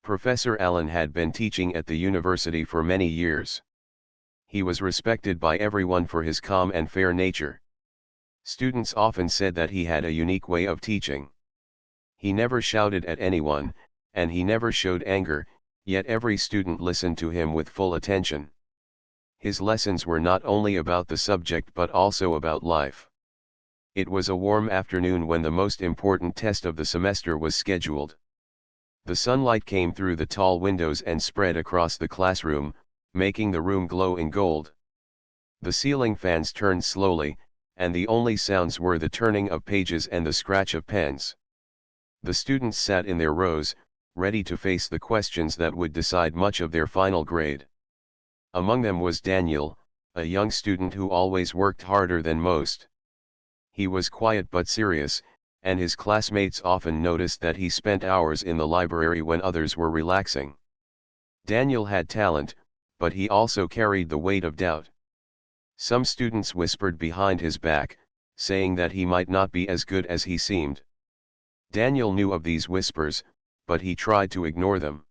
Professor Allen had been teaching at the university for many years. He was respected by everyone for his calm and fair nature. Students often said that he had a unique way of teaching. He never shouted at anyone, and he never showed anger, yet every student listened to him with full attention. His lessons were not only about the subject but also about life. It was a warm afternoon when the most important test of the semester was scheduled. The sunlight came through the tall windows and spread across the classroom, making the room glow in gold. The ceiling fans turned slowly, and the only sounds were the turning of pages and the scratch of pens. The students sat in their rows, ready to face the questions that would decide much of their final grade. Among them was Daniel, a young student who always worked harder than most. He was quiet but serious, and his classmates often noticed that he spent hours in the library when others were relaxing. Daniel had talent, but he also carried the weight of doubt. Some students whispered behind his back, saying that he might not be as good as he seemed. Daniel knew of these whispers, but he tried to ignore them.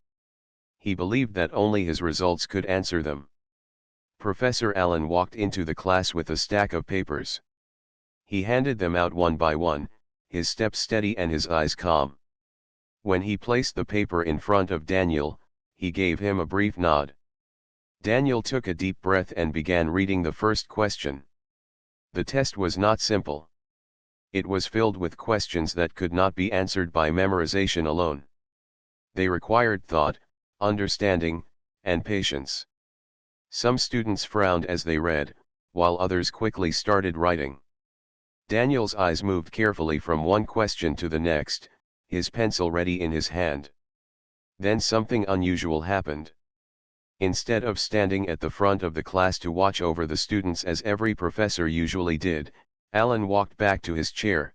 He believed that only his results could answer them. Professor Allen walked into the class with a stack of papers. He handed them out one by one, his step steady and his eyes calm. When he placed the paper in front of Daniel, he gave him a brief nod. Daniel took a deep breath and began reading the first question. The test was not simple. It was filled with questions that could not be answered by memorization alone. They required thought, understanding, and patience. Some students frowned as they read, while others quickly started writing. Daniel's eyes moved carefully from one question to the next, his pencil ready in his hand. Then something unusual happened. Instead of standing at the front of the class to watch over the students as every professor usually did, Allen walked back to his chair.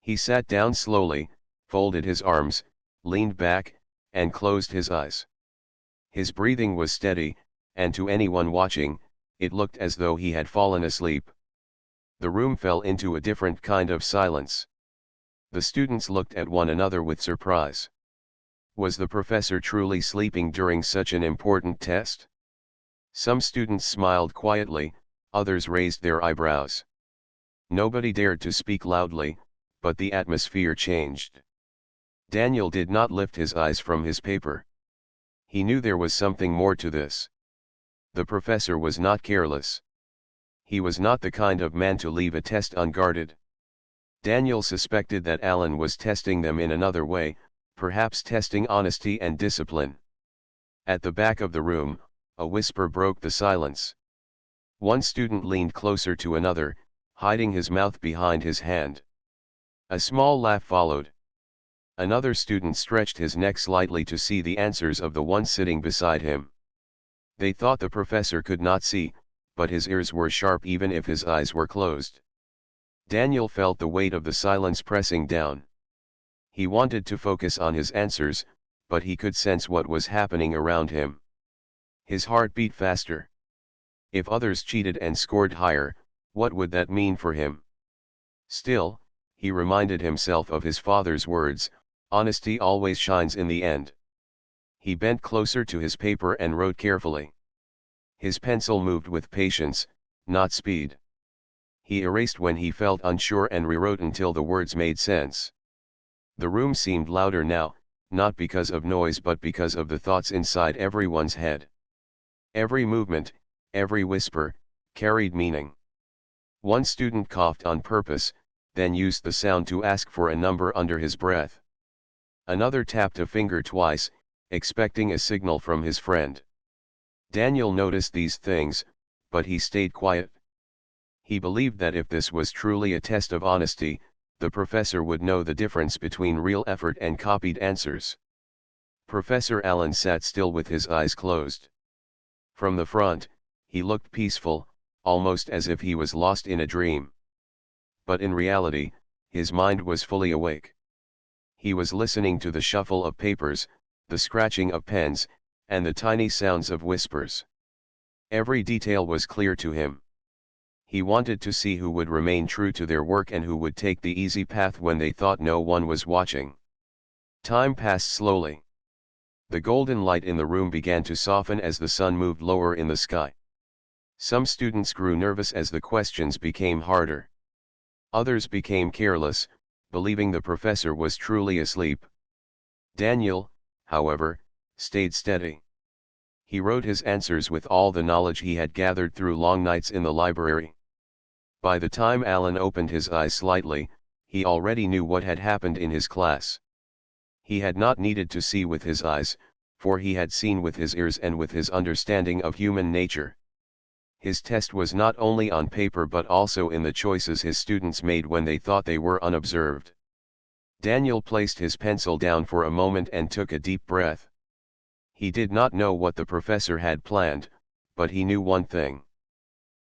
He sat down slowly, folded his arms, leaned back, and closed his eyes. His breathing was steady, and to anyone watching, it looked as though he had fallen asleep. The room fell into a different kind of silence. The students looked at one another with surprise. Was the professor truly sleeping during such an important test? Some students smiled quietly, others raised their eyebrows. Nobody dared to speak loudly, but the atmosphere changed. Daniel did not lift his eyes from his paper. He knew there was something more to this. The professor was not careless. He was not the kind of man to leave a test unguarded. Daniel suspected that Allen was testing them in another way, perhaps testing honesty and discipline. At the back of the room, a whisper broke the silence. One student leaned closer to another, hiding his mouth behind his hand. A small laugh followed. Another student stretched his neck slightly to see the answers of the one sitting beside him. They thought the professor could not see, but his ears were sharp even if his eyes were closed. Daniel felt the weight of the silence pressing down. He wanted to focus on his answers, but he could sense what was happening around him. His heart beat faster. If others cheated and scored higher, what would that mean for him? Still, he reminded himself of his father's words, "Honesty always shines in the end." He bent closer to his paper and wrote carefully. His pencil moved with patience, not speed. He erased when he felt unsure and rewrote until the words made sense. The room seemed louder now, not because of noise but because of the thoughts inside everyone's head. Every movement, every whisper, carried meaning. One student coughed on purpose, then used the sound to ask for a number under his breath. Another tapped a finger twice, expecting a signal from his friend. Daniel noticed these things, but he stayed quiet. He believed that if this was truly a test of honesty, the professor would know the difference between real effort and copied answers. Professor Allen sat still with his eyes closed. From the front, he looked peaceful, almost as if he was lost in a dream. But in reality, his mind was fully awake. He was listening to the shuffle of papers, the scratching of pens, and the tiny sounds of whispers. Every detail was clear to him. He wanted to see who would remain true to their work and who would take the easy path when they thought no one was watching. Time passed slowly. The golden light in the room began to soften as the sun moved lower in the sky. Some students grew nervous as the questions became harder. Others became careless, believing the professor was truly asleep. Daniel, however, stayed steady. He wrote his answers with all the knowledge he had gathered through long nights in the library. By the time Alan opened his eyes slightly, he already knew what had happened in his class. He had not needed to see with his eyes, for he had seen with his ears and with his understanding of human nature. His test was not only on paper but also in the choices his students made when they thought they were unobserved. Daniel placed his pencil down for a moment and took a deep breath. He did not know what the professor had planned, but he knew one thing.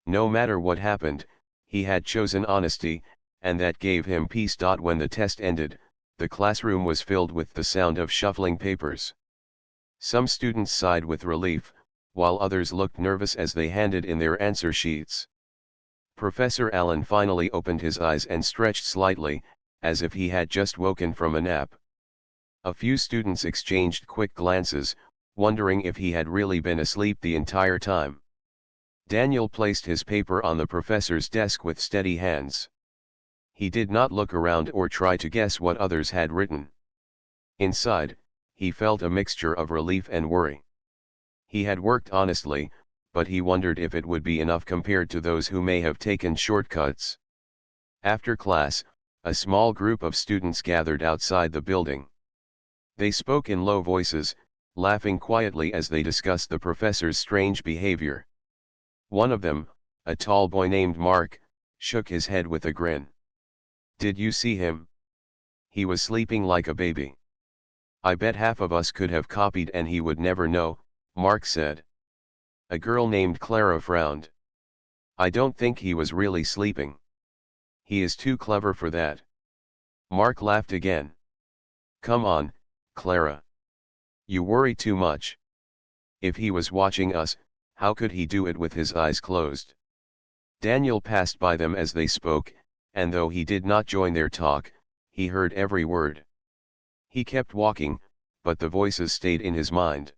No matter what happened, he had chosen honesty, and that gave him peace. When the test ended, the classroom was filled with the sound of shuffling papers. Some students sighed with relief, while others looked nervous as they handed in their answer sheets. Professor Allen finally opened his eyes and stretched slightly, as if he had just woken from a nap. A few students exchanged quick glances, wondering if he had really been asleep the entire time. Daniel placed his paper on the professor's desk with steady hands. He did not look around or try to guess what others had written. Inside, he felt a mixture of relief and worry. He had worked honestly, but he wondered if it would be enough compared to those who may have taken shortcuts. After class, a small group of students gathered outside the building. They spoke in low voices, laughing quietly as they discussed the professor's strange behavior. One of them, a tall boy named Mark, shook his head with a grin. "Did you see him? He was sleeping like a baby. I bet half of us could have copied and he would never know," Mark said. A girl named Clara frowned. "I don't think he was really sleeping. He is too clever for that." Mark laughed again. "Come on, Clara. You worry too much. If he was watching us, how could he do it with his eyes closed?" Daniel passed by them as they spoke, and though he did not join their talk, he heard every word. He kept walking, but the voices stayed in his mind.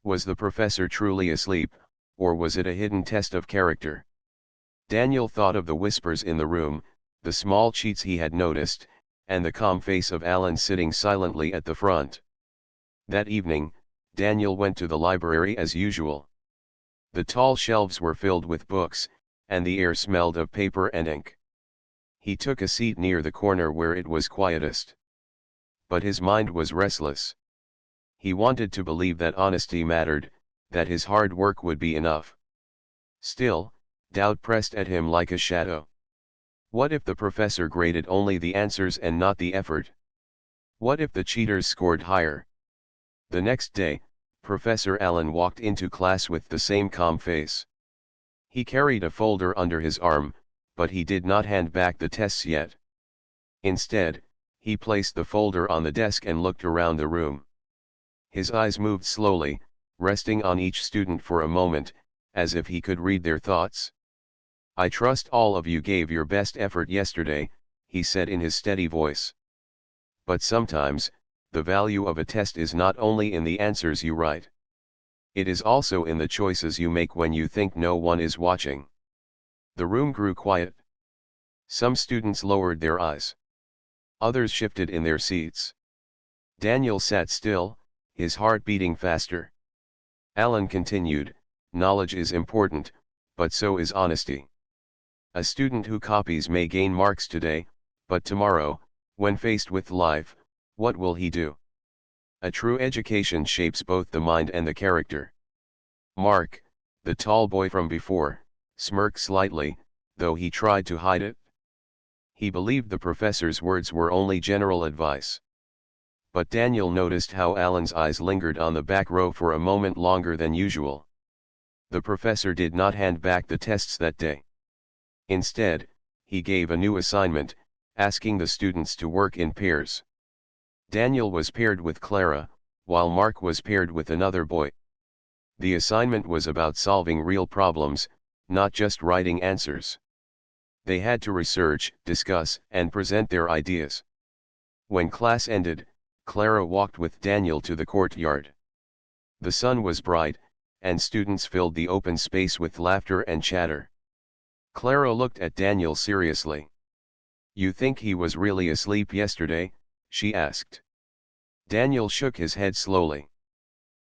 Was the professor truly asleep, or was it a hidden test of character? Daniel thought of the whispers in the room, the small cheats he had noticed, and the calm face of Alan sitting silently at the front. That evening, Daniel went to the library as usual. The tall shelves were filled with books, and the air smelled of paper and ink. He took a seat near the corner where it was quietest. But his mind was restless. He wanted to believe that honesty mattered, that his hard work would be enough. Still, doubt pressed at him like a shadow. What if the professor graded only the answers and not the effort? What if the cheaters scored higher? The next day, Professor Allen walked into class with the same calm face. He carried a folder under his arm, but he did not hand back the tests yet. Instead, he placed the folder on the desk and looked around the room. His eyes moved slowly, resting on each student for a moment, as if he could read their thoughts. "I trust all of you gave your best effort yesterday," he said in his steady voice. "But sometimes, the value of a test is not only in the answers you write. It is also in the choices you make when you think no one is watching." The room grew quiet. Some students lowered their eyes. Others shifted in their seats. Daniel sat still, his heart beating faster. Alan continued, "Knowledge is important, but so is honesty. A student who copies may gain marks today, but tomorrow, when faced with life, what will he do? A true education shapes both the mind and the character." Mark, the tall boy from before, smirked slightly, though he tried to hide it. He believed the professor's words were only general advice. But Daniel noticed how Alan's eyes lingered on the back row for a moment longer than usual. The professor did not hand back the tests that day. Instead, he gave a new assignment, asking the students to work in pairs. Daniel was paired with Clara, while Mark was paired with another boy. The assignment was about solving real problems, not just writing answers. They had to research, discuss, and present their ideas. When class ended, Clara walked with Daniel to the courtyard. The sun was bright, and students filled the open space with laughter and chatter. Clara looked at Daniel seriously. "You think he was really asleep yesterday?" she asked. Daniel shook his head slowly.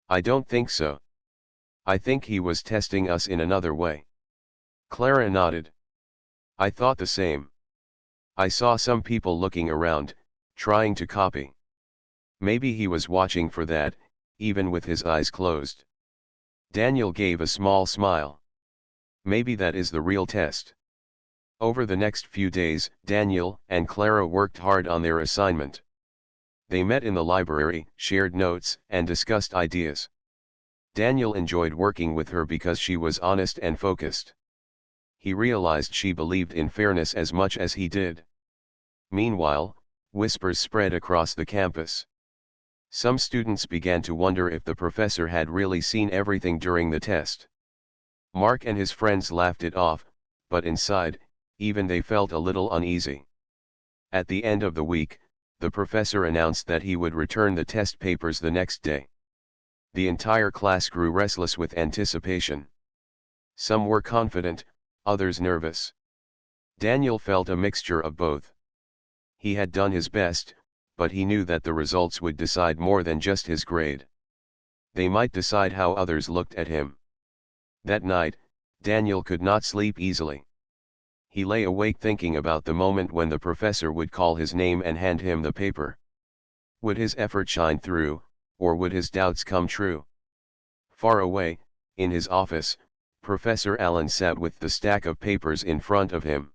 "I don't think so. I think he was testing us in another way." Clara nodded. "I thought the same. I saw some people looking around, trying to copy. Maybe he was watching for that, even with his eyes closed." Daniel gave a small smile. "Maybe that is the real test." Over the next few days, Daniel and Clara worked hard on their assignment. They met in the library, shared notes, and discussed ideas. Daniel enjoyed working with her because she was honest and focused. He realized she believed in fairness as much as he did. Meanwhile, whispers spread across the campus. Some students began to wonder if the professor had really seen everything during the test. Mark and his friends laughed it off, but inside, even they felt a little uneasy. At the end of the week, the professor announced that he would return the test papers the next day. The entire class grew restless with anticipation. Some were confident, others nervous. Daniel felt a mixture of both. He had done his best, but he knew that the results would decide more than just his grade. They might decide how others looked at him. That night, Daniel could not sleep easily. He lay awake thinking about the moment when the professor would call his name and hand him the paper. Would his effort shine through, or would his doubts come true? Far away, in his office, Professor Allen sat with the stack of papers in front of him.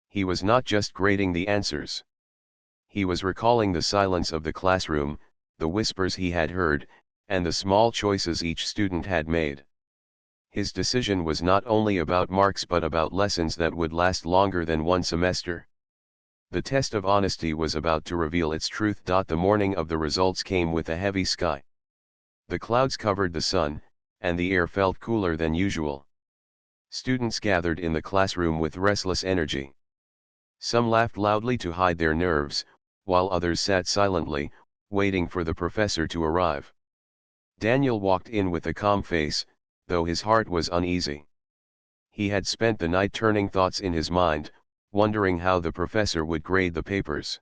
He was not just grading the answers. He was recalling the silence of the classroom, the whispers he had heard, and the small choices each student had made. His decision was not only about marks but about lessons that would last longer than one semester. The test of honesty was about to reveal its truth. The morning of the results came with a heavy sky. The clouds covered the sun, and the air felt cooler than usual. Students gathered in the classroom with restless energy. Some laughed loudly to hide their nerves, while others sat silently, waiting for the professor to arrive. Daniel walked in with a calm face, though his heart was uneasy. He had spent the night turning thoughts in his mind, wondering how the professor would grade the papers.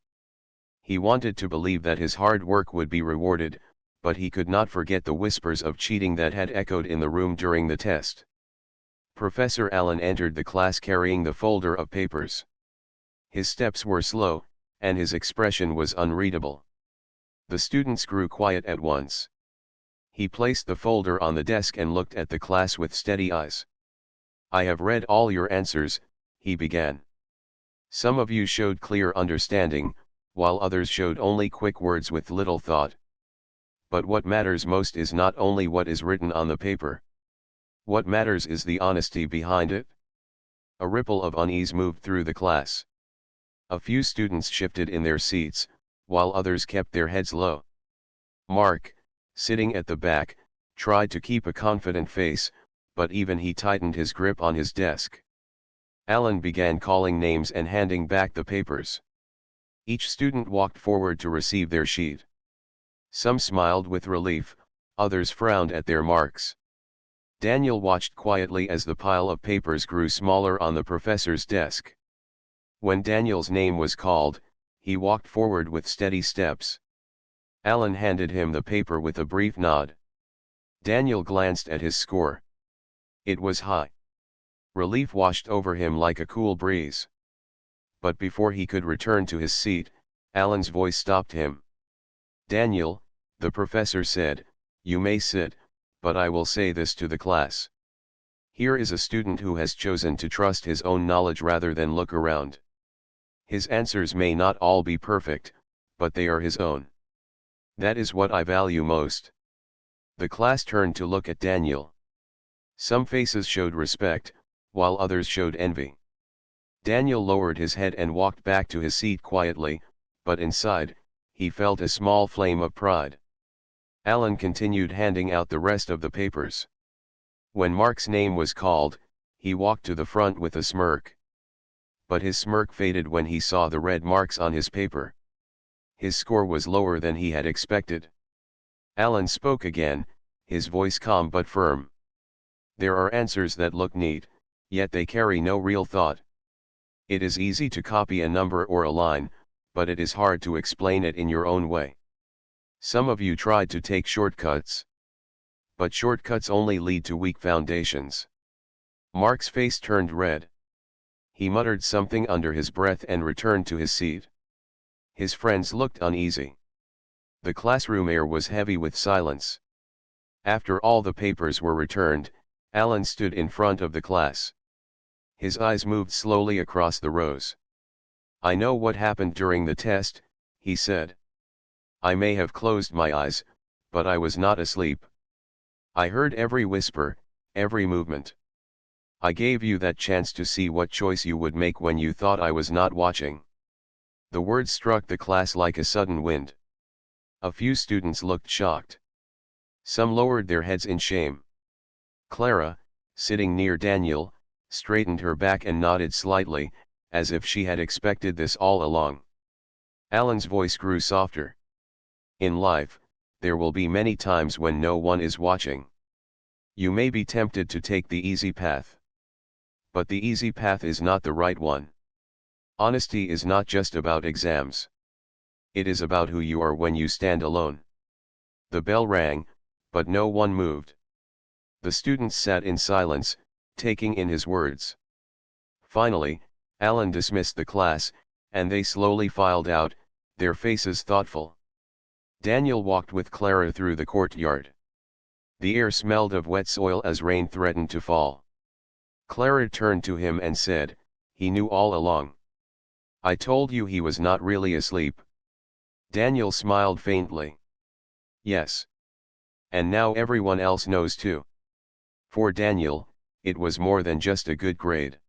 He wanted to believe that his hard work would be rewarded, but he could not forget the whispers of cheating that had echoed in the room during the test. Professor Allen entered the class carrying the folder of papers. His steps were slow, and his expression was unreadable. The students grew quiet at once. He placed the folder on the desk and looked at the class with steady eyes. "I have read all your answers," he began. "Some of you showed clear understanding, while others showed only quick words with little thought. But what matters most is not only what is written on the paper. What matters is the honesty behind it." A ripple of unease moved through the class. A few students shifted in their seats, while others kept their heads low. Mark, sitting at the back, tried to keep a confident face, but even he tightened his grip on his desk. Allen began calling names and handing back the papers. Each student walked forward to receive their sheet. Some smiled with relief, others frowned at their marks. Daniel watched quietly as the pile of papers grew smaller on the professor's desk. When Daniel's name was called, he walked forward with steady steps. Allen handed him the paper with a brief nod. Daniel glanced at his score. It was high. Relief washed over him like a cool breeze. But before he could return to his seat, Allen's voice stopped him. "Daniel," the professor said, "you may sit, but I will say this to the class. Here is a student who has chosen to trust his own knowledge rather than look around. His answers may not all be perfect, but they are his own. That is what I value most." The class turned to look at Daniel. Some faces showed respect, while others showed envy. Daniel lowered his head and walked back to his seat quietly, but inside, he felt a small flame of pride. Allen continued handing out the rest of the papers. When Mark's name was called, he walked to the front with a smirk. But his smirk faded when he saw the red marks on his paper. His score was lower than he had expected. Allen spoke again, his voice calm but firm. There are answers that look neat, yet they carry no real thought. It is easy to copy a number or a line, but it is hard to explain it in your own way. Some of you tried to take shortcuts. But shortcuts only lead to weak foundations. Mark's face turned red. He muttered something under his breath and returned to his seat. His friends looked uneasy. The classroom air was heavy with silence. After all the papers were returned, Alan stood in front of the class. His eyes moved slowly across the rows. "I know what happened during the test," he said. "I may have closed my eyes, but I was not asleep. I heard every whisper, every movement. I gave you that chance to see what choice you would make when you thought I was not watching." The words struck the class like a sudden wind. A few students looked shocked. Some lowered their heads in shame. Clara, sitting near Daniel, straightened her back and nodded slightly, as if she had expected this all along. Alan's voice grew softer. "In life, there will be many times when no one is watching. You may be tempted to take the easy path. But the easy path is not the right one. Honesty is not just about exams. It is about who you are when you stand alone." The bell rang, but no one moved. The students sat in silence, taking in his words. Finally, Alan dismissed the class, and they slowly filed out, their faces thoughtful. Daniel walked with Clara through the courtyard. The air smelled of wet soil as rain threatened to fall. Clara turned to him and said, "He knew all along. I told you he was not really asleep." Daniel smiled faintly. "Yes. And now everyone else knows too." For Daniel, it was more than just a good grade.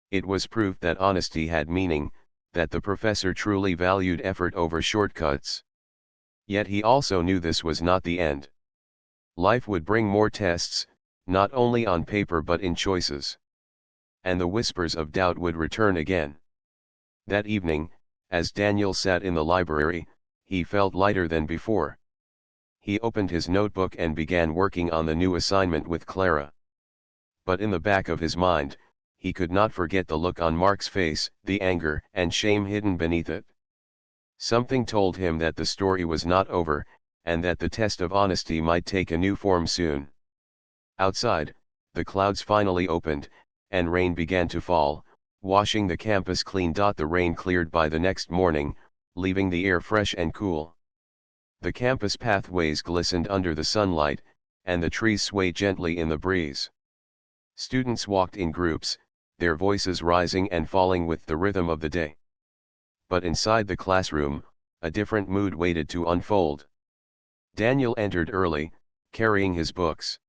It was proof that honesty had meaning, that the professor truly valued effort over shortcuts. Yet he also knew this was not the end. Life would bring more tests, not only on paper but in choices. And the whispers of doubt would return again. That evening, as Daniel sat in the library, he felt lighter than before. He opened his notebook and began working on the new assignment with Clara. But in the back of his mind, he could not forget the look on Mark's face, the anger and shame hidden beneath it. Something told him that the story was not over, and that the test of honesty might take a new form soon. Outside, the clouds finally opened, and rain began to fall, washing the campus clean. The rain cleared by the next morning, leaving the air fresh and cool. The campus pathways glistened under the sunlight, and the trees swayed gently in the breeze. Students walked in groups, their voices rising and falling with the rhythm of the day. But inside the classroom, a different mood waited to unfold. Daniel entered early, carrying his books.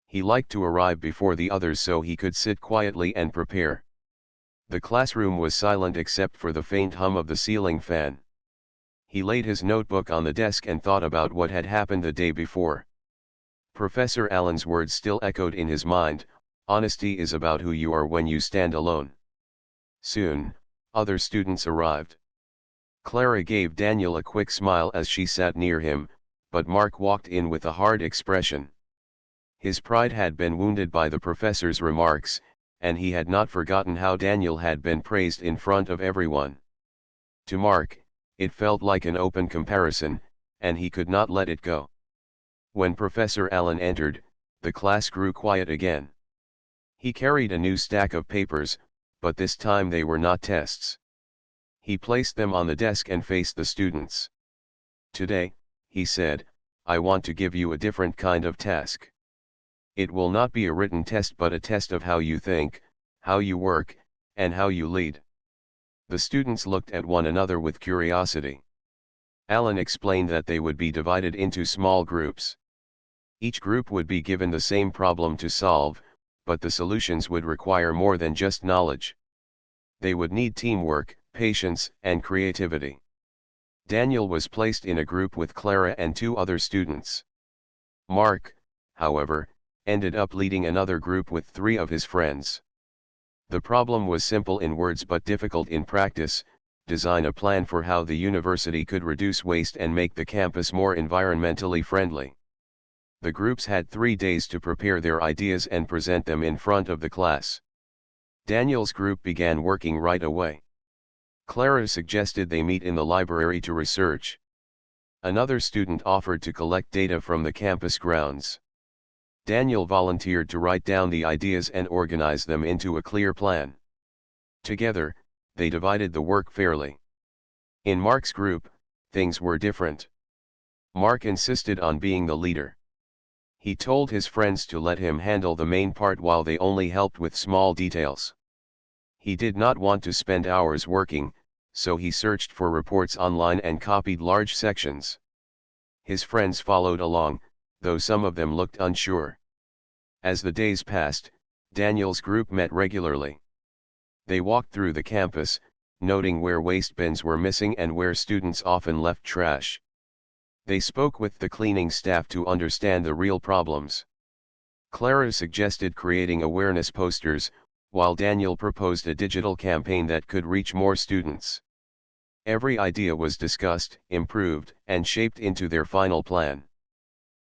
He liked to arrive before the others so he could sit quietly and prepare. The classroom was silent except for the faint hum of the ceiling fan. He laid his notebook on the desk and thought about what had happened the day before. Professor Allen's words still echoed in his mind, "Honesty is about who you are when you stand alone." Soon, other students arrived. Clara gave Daniel a quick smile as she sat near him, but Mark walked in with a hard expression. His pride had been wounded by the professor's remarks, and he had not forgotten how Daniel had been praised in front of everyone. To Mark, it felt like an open comparison, and he could not let it go. When Professor Allen entered, the class grew quiet again. He carried a new stack of papers, but this time they were not tests. He placed them on the desk and faced the students. "Today," he said, "I want to give you a different kind of task. It will not be a written test but a test of how you think, how you work, and how you lead." The students looked at one another with curiosity. Allen explained that they would be divided into small groups. Each group would be given the same problem to solve, but the solutions would require more than just knowledge. They would need teamwork, patience, and creativity. Daniel was placed in a group with Clara and two other students. Mark, however, ended up leading another group with three of his friends. The problem was simple in words but difficult in practice: design a plan for how the university could reduce waste and make the campus more environmentally friendly. The groups had 3 days to prepare their ideas and present them in front of the class. Daniel's group began working right away. Clara suggested they meet in the library to research. Another student offered to collect data from the campus grounds. Daniel volunteered to write down the ideas and organize them into a clear plan. Together, they divided the work fairly. In Mark's group, things were different. Mark insisted on being the leader. He told his friends to let him handle the main part while they only helped with small details. He did not want to spend hours working, so he searched for reports online and copied large sections. His friends followed along, though some of them looked unsure. As the days passed, Daniel's group met regularly. They walked through the campus, noting where waste bins were missing and where students often left trash. They spoke with the cleaning staff to understand the real problems. Clara suggested creating awareness posters, while Daniel proposed a digital campaign that could reach more students. Every idea was discussed, improved, and shaped into their final plan.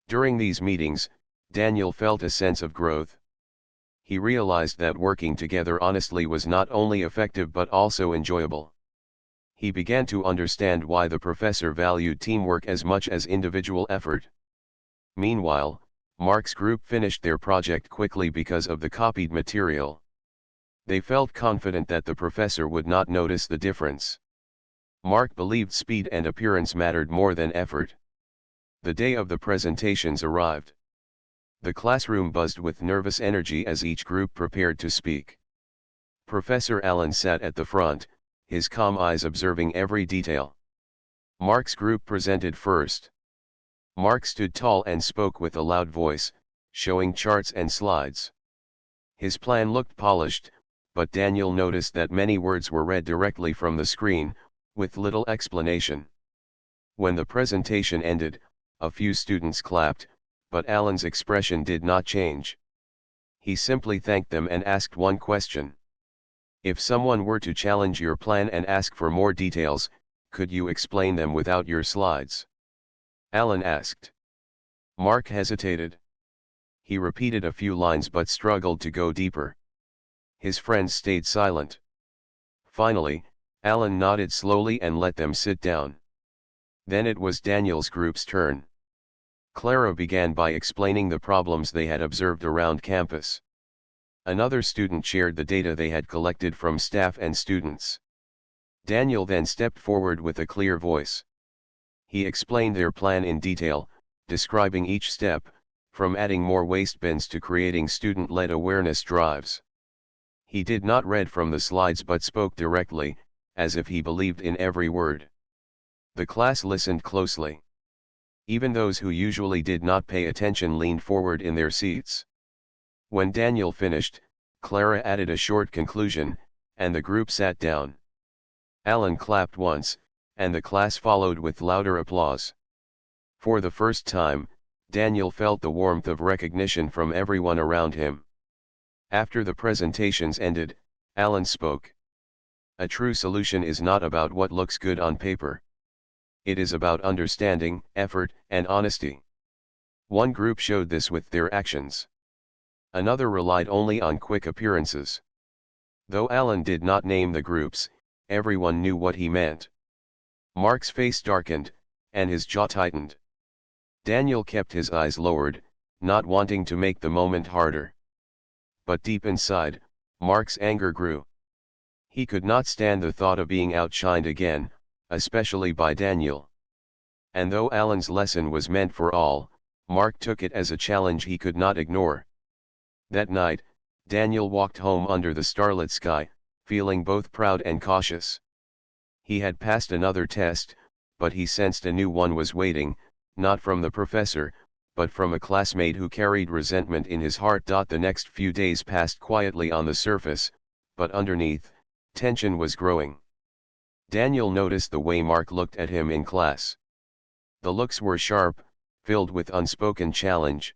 During these meetings, Daniel felt a sense of growth. He realized that working together honestly was not only effective but also enjoyable. He began to understand why the professor valued teamwork as much as individual effort. Meanwhile, Mark's group finished their project quickly because of the copied material. They felt confident that the professor would not notice the difference. Mark believed speed and appearance mattered more than effort. The day of the presentations arrived. The classroom buzzed with nervous energy as each group prepared to speak. Professor Allen sat at the front, his calm eyes observing every detail. Mark's group presented first. Mark stood tall and spoke with a loud voice, showing charts and slides. His plan looked polished, but Daniel noticed that many words were read directly from the screen, with little explanation. When the presentation ended, a few students clapped, but Allen's expression did not change. He simply thanked them and asked one question. If someone were to challenge your plan and ask for more details, could you explain them without your slides? Allen asked. Mark hesitated. He repeated a few lines but struggled to go deeper. His friends stayed silent. Finally, Allen nodded slowly and let them sit down. Then it was Daniel's group's turn. Clara began by explaining the problems they had observed around campus. Another student shared the data they had collected from staff and students. Daniel then stepped forward with a clear voice. He explained their plan in detail, describing each step, from adding more waste bins to creating student-led awareness drives. He did not read from the slides but spoke directly, as if he believed in every word. The class listened closely. Even those who usually did not pay attention leaned forward in their seats. When Daniel finished, Clara added a short conclusion, and the group sat down. Allen clapped once, and the class followed with louder applause. For the first time, Daniel felt the warmth of recognition from everyone around him. After the presentations ended, Allen spoke. A true solution is not about what looks good on paper. It is about understanding, effort, and honesty. One group showed this with their actions. Another relied only on quick appearances. Though Allen did not name the groups, everyone knew what he meant. Mark's face darkened, and his jaw tightened. Daniel kept his eyes lowered, not wanting to make the moment harder. But deep inside, Mark's anger grew. He could not stand the thought of being outshined again, especially by Daniel. And though Allen's lesson was meant for all, Mark took it as a challenge he could not ignore. That night, Daniel walked home under the starlit sky, feeling both proud and cautious. He had passed another test, but he sensed a new one was waiting, not from the professor, but from a classmate who carried resentment in his heart. The next few days passed quietly on the surface, but underneath, tension was growing. Daniel noticed the way Mark looked at him in class. The looks were sharp, filled with unspoken challenge.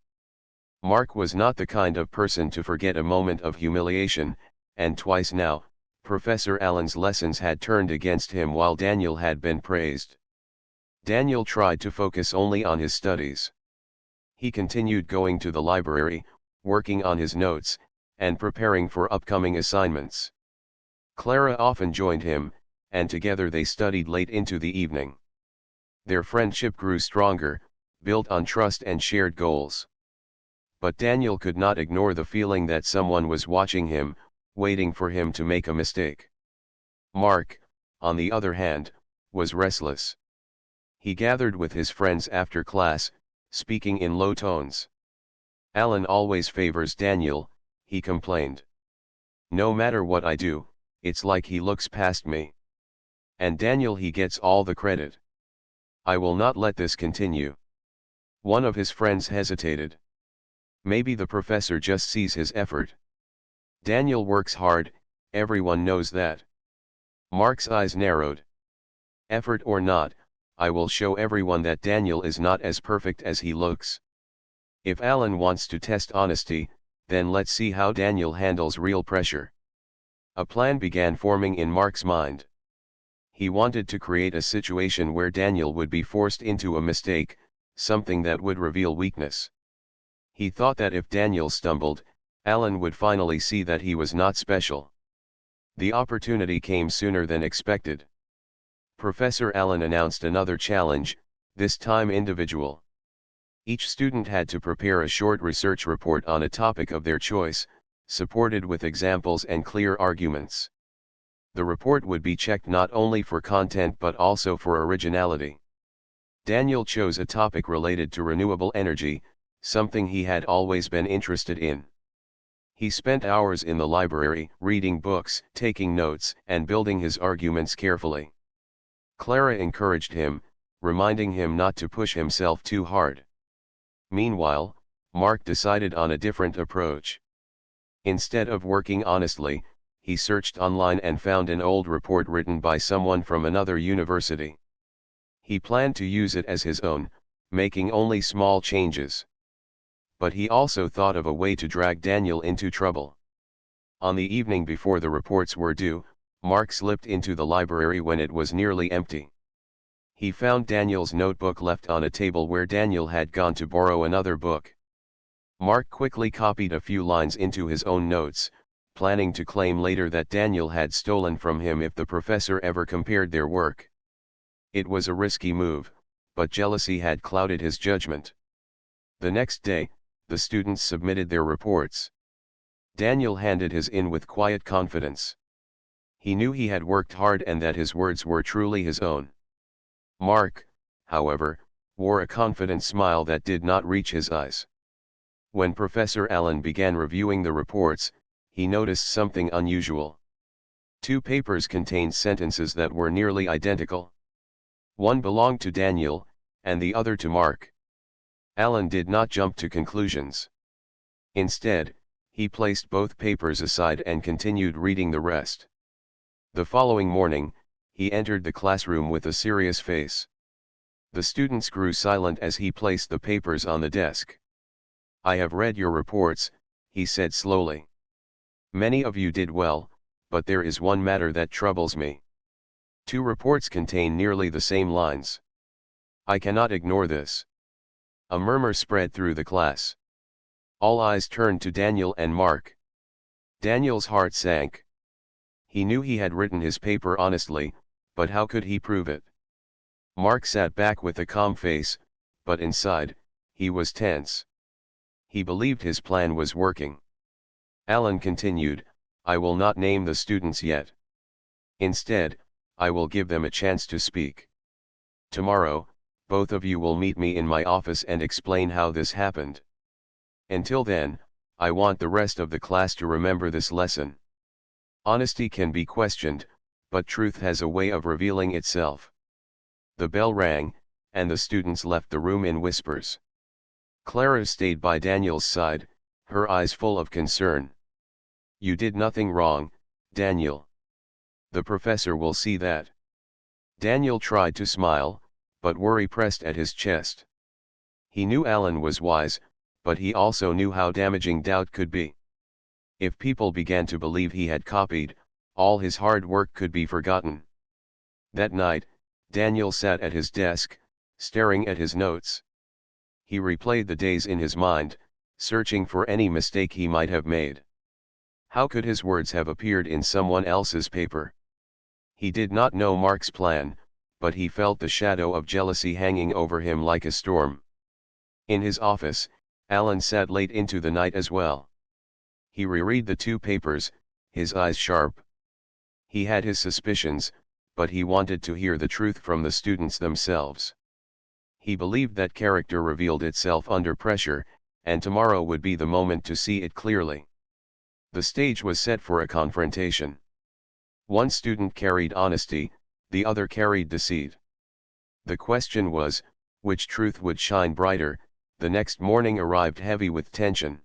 Mark was not the kind of person to forget a moment of humiliation, and twice now, Professor Allen's lessons had turned against him while Daniel had been praised. Daniel tried to focus only on his studies. He continued going to the library, working on his notes, and preparing for upcoming assignments. Clara often joined him, and together they studied late into the evening. Their friendship grew stronger, built on trust and shared goals. But Daniel could not ignore the feeling that someone was watching him, waiting for him to make a mistake. Mark, on the other hand, was restless. He gathered with his friends after class, speaking in low tones. "Alan always favors Daniel," he complained. "No matter what I do, it's like he looks past me. And Daniel, he gets all the credit. I will not let this continue." One of his friends hesitated. "Maybe the professor just sees his effort. Daniel works hard, everyone knows that." Mark's eyes narrowed. "Effort or not, I will show everyone that Daniel is not as perfect as he looks. If Alan wants to test honesty, then let's see how Daniel handles real pressure." A plan began forming in Mark's mind. He wanted to create a situation where Daniel would be forced into a mistake, something that would reveal weakness. He thought that if Daniel stumbled, Alan would finally see that he was not special. The opportunity came sooner than expected. Professor Allen announced another challenge, this time individual. Each student had to prepare a short research report on a topic of their choice, supported with examples and clear arguments. The report would be checked not only for content but also for originality. Daniel chose a topic related to renewable energy, something he had always been interested in. He spent hours in the library, reading books, taking notes, and building his arguments carefully. Clara encouraged him, reminding him not to push himself too hard. Meanwhile, Mark decided on a different approach. Instead of working honestly, he searched online and found an old report written by someone from another university. He planned to use it as his own, making only small changes. But he also thought of a way to drag Daniel into trouble. On the evening before the reports were due, Mark slipped into the library when it was nearly empty. He found Daniel's notebook left on a table where Daniel had gone to borrow another book. Mark quickly copied a few lines into his own notes, planning to claim later that Daniel had stolen from him if the professor ever compared their work. It was a risky move, but jealousy had clouded his judgment. The next day, the students submitted their reports. Daniel handed his in with quiet confidence. He knew he had worked hard and that his words were truly his own. Mark, however, wore a confident smile that did not reach his eyes. When Professor Allen began reviewing the reports, he noticed something unusual. 2 papers contained sentences that were nearly identical. One belonged to Daniel, and the other to Mark. Allen did not jump to conclusions. Instead, he placed both papers aside and continued reading the rest. The following morning, he entered the classroom with a serious face. The students grew silent as he placed the papers on the desk. "I have read your reports," he said slowly. "Many of you did well, but there is one matter that troubles me. 2 reports contain nearly the same lines. I cannot ignore this." A murmur spread through the class. All eyes turned to Daniel and Mark. Daniel's heart sank. He knew he had written his paper honestly, but how could he prove it? Mark sat back with a calm face, but inside, he was tense. He believed his plan was working. Allen continued, "I will not name the students yet. Instead, I will give them a chance to speak. Tomorrow, both of you will meet me in my office and explain how this happened. Until then, I want the rest of the class to remember this lesson. Honesty can be questioned, but truth has a way of revealing itself." The bell rang, and the students left the room in whispers. Clara stayed by Daniel's side, her eyes full of concern. "You did nothing wrong, Daniel. The professor will see that." Daniel tried to smile, but worry pressed at his chest. He knew Allen was wise, but he also knew how damaging doubt could be. If people began to believe he had copied, all his hard work could be forgotten. That night, Daniel sat at his desk, staring at his notes. He replayed the days in his mind, searching for any mistake he might have made. How could his words have appeared in someone else's paper? He did not know Mark's plan, but he felt the shadow of jealousy hanging over him like a storm. In his office, Alan sat late into the night as well. He reread the two papers, his eyes sharp. He had his suspicions, but he wanted to hear the truth from the students themselves. He believed that character revealed itself under pressure, and tomorrow would be the moment to see it clearly. The stage was set for a confrontation. One student carried honesty, the other carried deceit. The question was, which truth would shine brighter? The next morning arrived heavy with tension.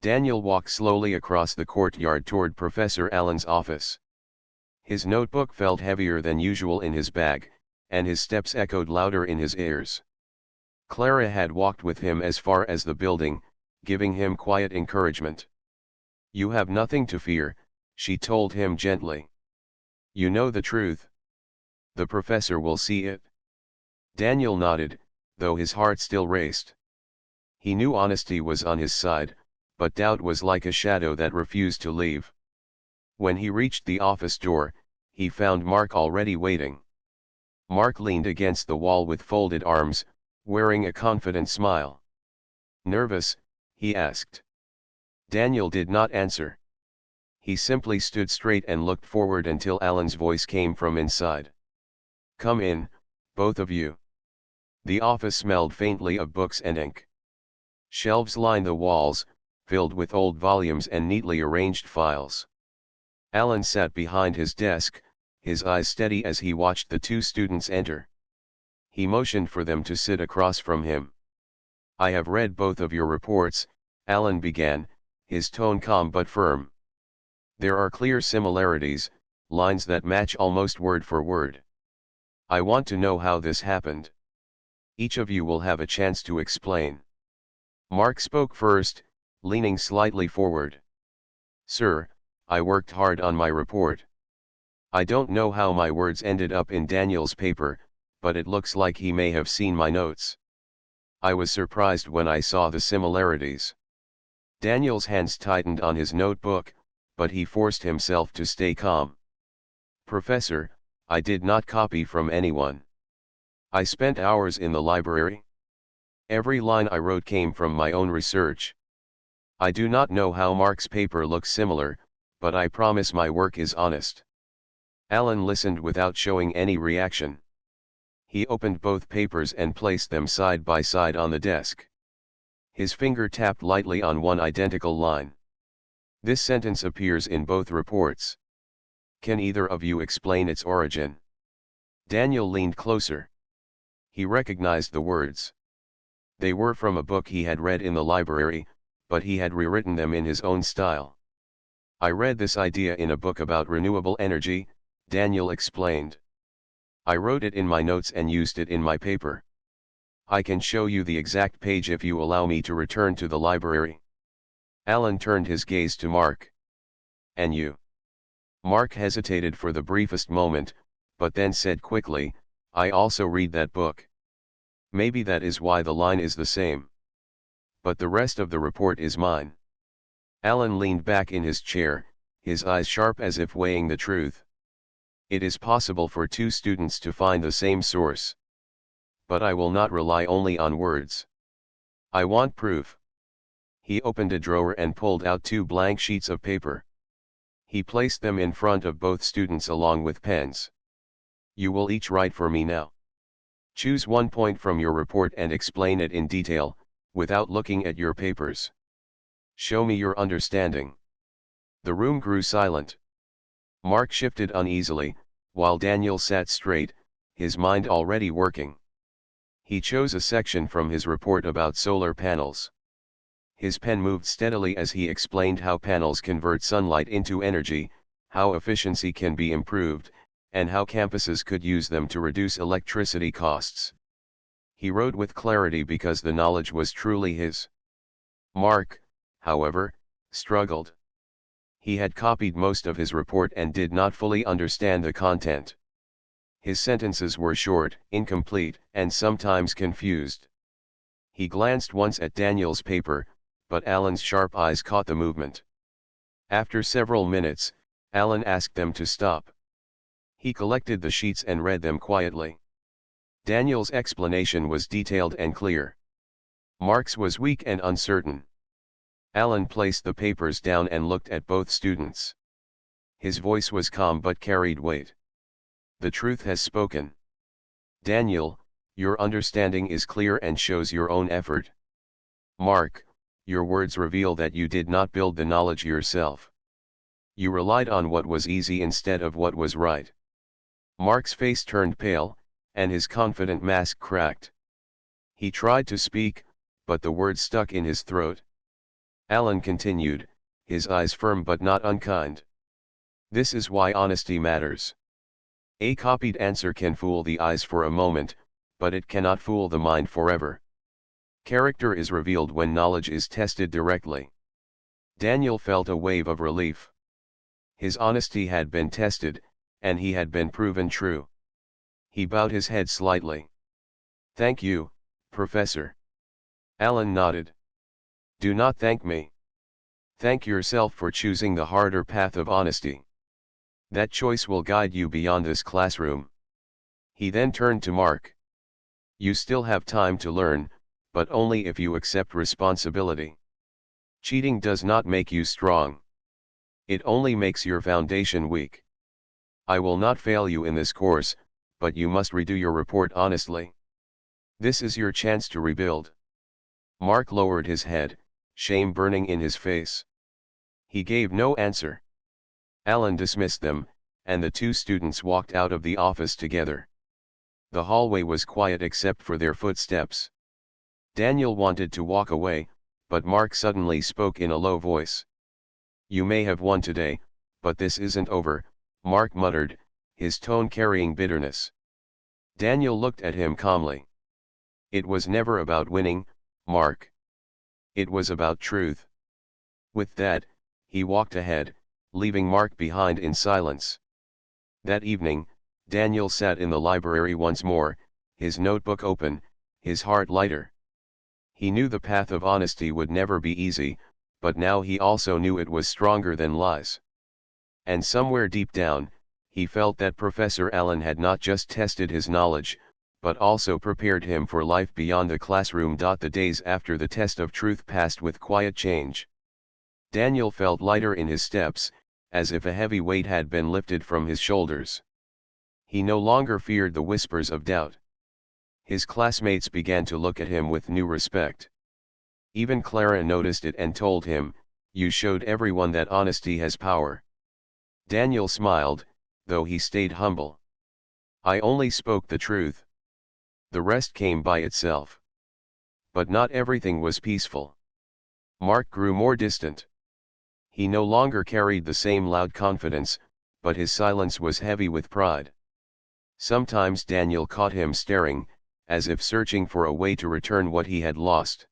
Daniel walked slowly across the courtyard toward Professor Allen's office. His notebook felt heavier than usual in his bag, and his steps echoed louder in his ears. Clara had walked with him as far as the building, giving him quiet encouragement. "You have nothing to fear," she told him gently. "You know the truth. The professor will see it." Daniel nodded, though his heart still raced. He knew honesty was on his side, but doubt was like a shadow that refused to leave. When he reached the office door, he found Mark already waiting. Mark leaned against the wall with folded arms, wearing a confident smile. "Nervous?" he asked. Daniel did not answer. He simply stood straight and looked forward until Alan's voice came from inside. "Come in, both of you." The office smelled faintly of books and ink. Shelves lined the walls, filled with old volumes and neatly arranged files. Alan sat behind his desk, his eyes steady as he watched the two students enter. He motioned for them to sit across from him. "I have read both of your reports," Alan began, his tone calm but firm. "There are clear similarities, lines that match almost word for word. I want to know how this happened. Each of you will have a chance to explain." Mark spoke first, leaning slightly forward. "Sir, I worked hard on my report. I don't know how my words ended up in Daniel's paper, but it looks like he may have seen my notes. I was surprised when I saw the similarities." Daniel's hands tightened on his notebook, but he forced himself to stay calm. "Professor, I did not copy from anyone. I spent hours in the library. Every line I wrote came from my own research. I do not know how Mark's paper looks similar, but I promise my work is honest." Alan listened without showing any reaction. He opened both papers and placed them side by side on the desk. His finger tapped lightly on one identical line. "This sentence appears in both reports. Can either of you explain its origin?" Daniel leaned closer. He recognized the words. They were from a book he had read in the library, but he had rewritten them in his own style. "I read this idea in a book about renewable energy," Daniel explained. "I wrote it in my notes and used it in my paper. I can show you the exact page if you allow me to return to the library." Alan turned his gaze to Mark. "And you?" Mark hesitated for the briefest moment, but then said quickly, "I also read that book. Maybe that is why the line is the same. But the rest of the report is mine." Alan leaned back in his chair, his eyes sharp as if weighing the truth. "It is possible for two students to find the same source. But I will not rely only on words. I want proof." He opened a drawer and pulled out two blank sheets of paper. He placed them in front of both students along with pens. "You will each write for me now. Choose one point from your report and explain it in detail, without looking at your papers. Show me your understanding." The room grew silent. Mark shifted uneasily, while Daniel sat straight, his mind already working. He chose a section from his report about solar panels. His pen moved steadily as he explained how panels convert sunlight into energy, how efficiency can be improved, and how campuses could use them to reduce electricity costs. He wrote with clarity because the knowledge was truly his. Mark, however, struggled. He had copied most of his report and did not fully understand the content. His sentences were short, incomplete, and sometimes confused. He glanced once at Daniel's paper, but Alan's sharp eyes caught the movement. After several minutes, Alan asked them to stop. He collected the sheets and read them quietly. Daniel's explanation was detailed and clear. Mark's was weak and uncertain. Alan placed the papers down and looked at both students. His voice was calm but carried weight. The truth has spoken. Daniel, your understanding is clear and shows your own effort. Mark, your words reveal that you did not build the knowledge yourself. You relied on what was easy instead of what was right. Mark's face turned pale, and his confident mask cracked. He tried to speak, but the words stuck in his throat. Alan continued, his eyes firm but not unkind. This is why honesty matters. A copied answer can fool the eyes for a moment, but it cannot fool the mind forever. Character is revealed when knowledge is tested directly. Daniel felt a wave of relief. His honesty had been tested, and he had been proven true. He bowed his head slightly. Thank you, Professor. Alan nodded. Do not thank me. Thank yourself for choosing the harder path of honesty. That choice will guide you beyond this classroom. He then turned to Mark. You still have time to learn, but only if you accept responsibility. Cheating does not make you strong. It only makes your foundation weak. I will not fail you in this course, but you must redo your report honestly. This is your chance to rebuild. Mark lowered his head, shame burning in his face. He gave no answer. Alan dismissed them, and the two students walked out of the office together. The hallway was quiet except for their footsteps. Daniel wanted to walk away, but Mark suddenly spoke in a low voice. You may have won today, but this isn't over, Mark muttered, his tone carrying bitterness. Daniel looked at him calmly. It was never about winning, Mark. It was about truth. With that, he walked ahead, leaving Mark behind in silence. That evening, Daniel sat in the library once more, his notebook open, his heart lighter. He knew the path of honesty would never be easy, but now he also knew it was stronger than lies. And somewhere deep down, he felt that Professor Alan had not just tested his knowledge, but also prepared him for life beyond the classroom. The days after the test of truth passed with quiet change. Daniel felt lighter in his steps, as if a heavy weight had been lifted from his shoulders. He no longer feared the whispers of doubt. His classmates began to look at him with new respect. Even Clara noticed it and told him, "You showed everyone that honesty has power." Daniel smiled, though he stayed humble. "I only spoke the truth. The rest came by itself." But not everything was peaceful. Mark grew more distant. He no longer carried the same loud confidence, but his silence was heavy with pride. Sometimes Daniel caught him staring, as if searching for a way to return what he had lost.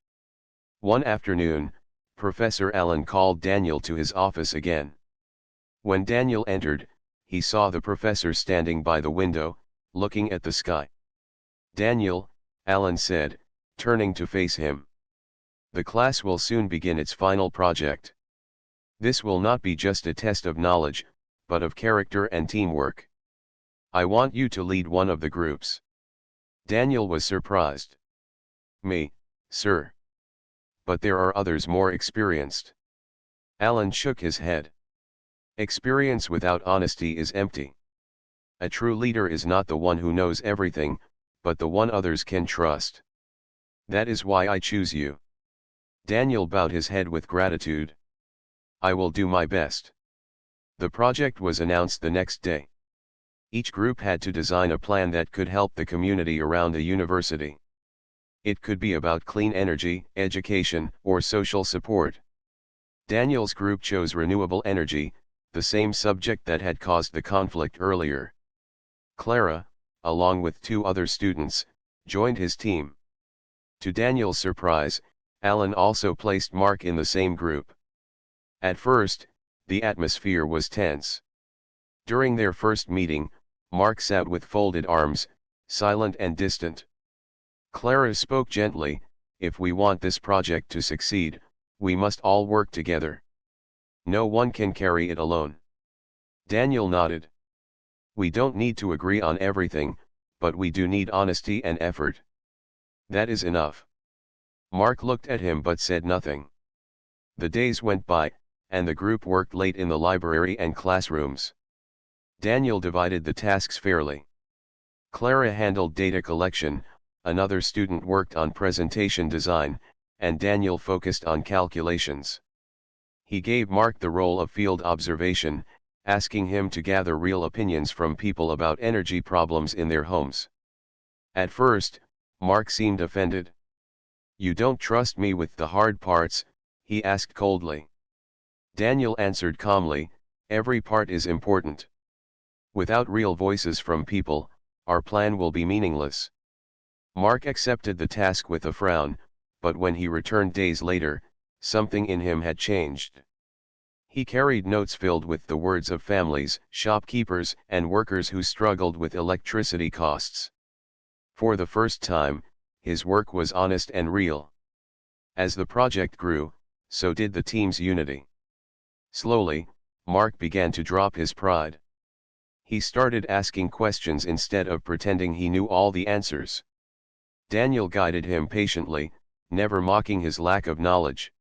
One afternoon, Professor Alan called Daniel to his office again. When Daniel entered, he saw the professor standing by the window, looking at the sky. "Daniel," Alan said, turning to face him. "The class will soon begin its final project. This will not be just a test of knowledge, but of character and teamwork. I want you to lead one of the groups." Daniel was surprised. "Me, sir? But there are others more experienced." Alan shook his head. "Experience without honesty is empty. A true leader is not the one who knows everything, but the one others can trust. That is why I choose you." Daniel bowed his head with gratitude. "I will do my best." The project was announced the next day. Each group had to design a plan that could help the community around the university. It could be about clean energy, education, or social support. Daniel's group chose renewable energy, the same subject that had caused the conflict earlier. Clara, along with two other students, joined his team. To Daniel's surprise, Alan also placed Mark in the same group. At first, the atmosphere was tense. During their first meeting, Mark sat with folded arms, silent and distant. Clara spoke gently, if we want this project to succeed, we must all work together. No one can carry it alone. Daniel nodded. We don't need to agree on everything, but we do need honesty and effort. That is enough. Mark looked at him but said nothing. The days went by, and the group worked late in the library and classrooms. Daniel divided the tasks fairly. Clara handled data collection, another student worked on presentation design, and Daniel focused on calculations. He gave Mark the role of field observation, asking him to gather real opinions from people about energy problems in their homes. At first, Mark seemed offended. "You don't trust me with the hard parts?" he asked coldly. Daniel answered calmly, "Every part is important. Without real voices from people, our plan will be meaningless." Mark accepted the task with a frown, but when he returned days later, something in him had changed. He carried notes filled with the words of families, shopkeepers, and workers who struggled with electricity costs. For the first time, his work was honest and real. As the project grew, so did the team's unity. Slowly, Mark began to drop his pride. He started asking questions instead of pretending he knew all the answers. Daniel guided him patiently, never mocking his lack of knowledge.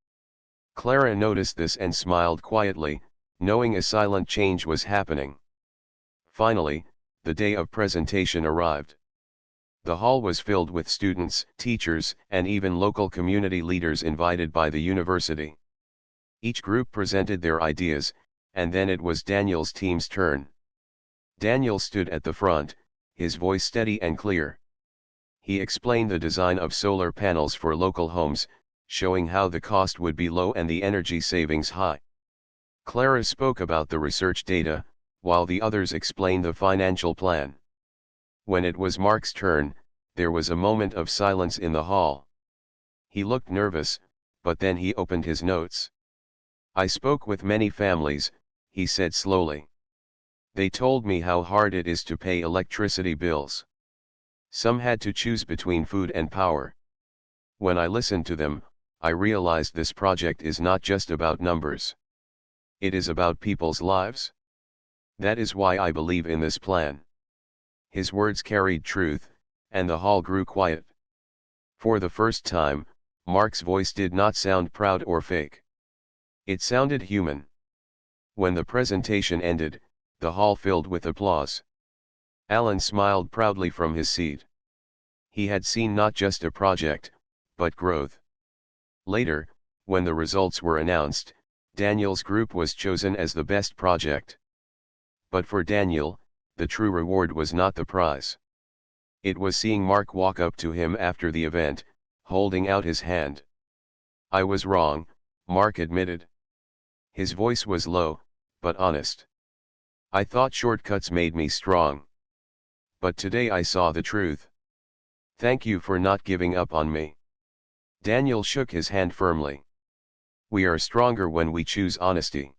Clara noticed this and smiled quietly, knowing a silent change was happening. Finally, the day of presentation arrived. The hall was filled with students, teachers, and even local community leaders invited by the university. Each group presented their ideas, and then it was Daniel's team's turn. Daniel stood at the front, his voice steady and clear. He explained the design of solar panels for local homes, showing how the cost would be low and the energy savings high. Clara spoke about the research data, while the others explained the financial plan. When it was Mark's turn, there was a moment of silence in the hall. He looked nervous, but then he opened his notes. "I spoke with many families," he said slowly. "They told me how hard it is to pay electricity bills. Some had to choose between food and power. When I listened to them, I realized this project is not just about numbers. It is about people's lives. That is why I believe in this plan." His words carried truth, and the hall grew quiet. For the first time, Mark's voice did not sound proud or fake. It sounded human. When the presentation ended, the hall filled with applause. Alan smiled proudly from his seat. He had seen not just a project, but growth. Later, when the results were announced, Daniel's group was chosen as the best project. But for Daniel, the true reward was not the prize. It was seeing Mark walk up to him after the event, holding out his hand. "I was wrong," Mark admitted. His voice was low, but honest. "I thought shortcuts made me strong. But today I saw the truth. Thank you for not giving up on me." Daniel shook his hand firmly. "We are stronger when we choose honesty.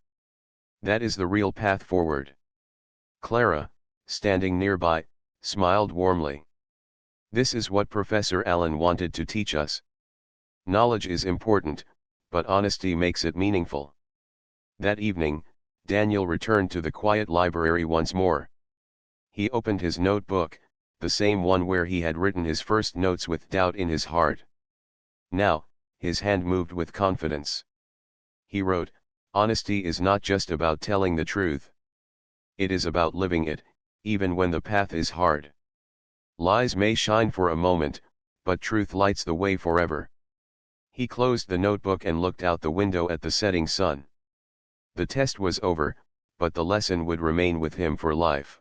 That is the real path forward." Clara, standing nearby, smiled warmly. "This is what Professor Allen wanted to teach us. Knowledge is important, but honesty makes it meaningful." That evening, Daniel returned to the quiet library once more. He opened his notebook, the same one where he had written his first notes with doubt in his heart. Now, his hand moved with confidence. He wrote, "Honesty is not just about telling the truth. It is about living it, even when the path is hard. Lies may shine for a moment, but truth lights the way forever." He closed the notebook and looked out the window at the setting sun. The test was over, but the lesson would remain with him for life.